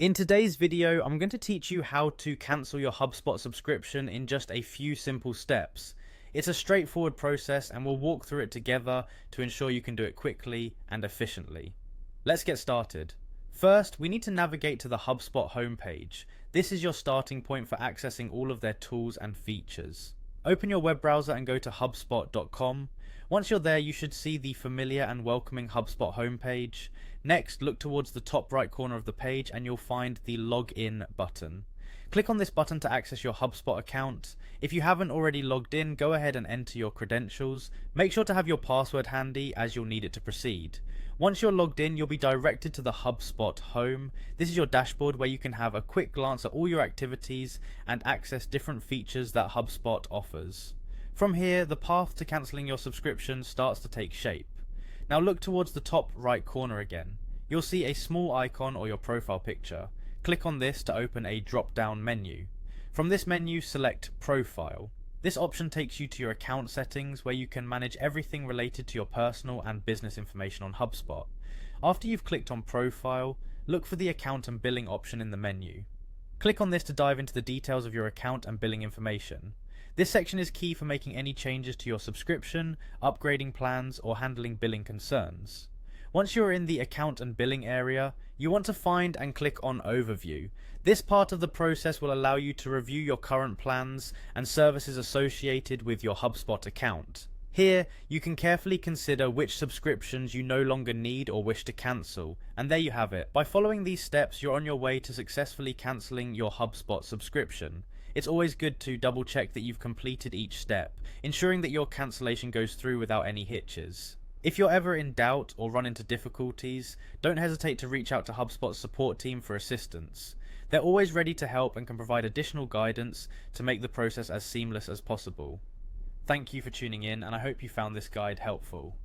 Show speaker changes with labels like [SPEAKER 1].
[SPEAKER 1] In today's video, I'm going to teach you how to cancel your HubSpot subscription in just a few simple steps. It's a straightforward process and we'll walk through it together to ensure you can do it quickly and efficiently. Let's get started. First, we need to navigate to the HubSpot homepage. This is your starting point for accessing all of their tools and features. Open your web browser and go to hubspot.com. Once you're there, you should see the familiar and welcoming HubSpot homepage. Next, look towards the top right corner of the page and you'll find the Login button. Click on this button to access your HubSpot account. If you haven't already logged in, go ahead and enter your credentials. Make sure to have your password handy as you'll need it to proceed. Once you're logged in, you'll be directed to the HubSpot home. This is your dashboard where you can have a quick glance at all your activities and access different features that HubSpot offers. From here, the path to cancelling your subscription starts to take shape. Now look towards the top right corner again. You'll see a small icon or your profile picture. Click on this to open a drop-down menu. From this menu, select Profile. This option takes you to your account settings where you can manage everything related to your personal and business information on HubSpot. After you've clicked on Profile, look for the Account and Billing option in the menu. Click on this to dive into the details of your account and billing information. This section is key for making any changes to your subscription, upgrading plans, or handling billing concerns. Once you're in the account and billing area, you want to find and click on Overview. This part of the process will allow you to review your current plans and services associated with your HubSpot account. Here, you can carefully consider which subscriptions you no longer need or wish to cancel, and there you have it. By following these steps, you're on your way to successfully cancelling your HubSpot subscription. It's always good to double check that you've completed each step, ensuring that your cancellation goes through without any hitches. If you're ever in doubt or run into difficulties, don't hesitate to reach out to HubSpot's support team for assistance. They're always ready to help and can provide additional guidance to make the process as seamless as possible. Thank you for tuning in, and I hope you found this guide helpful.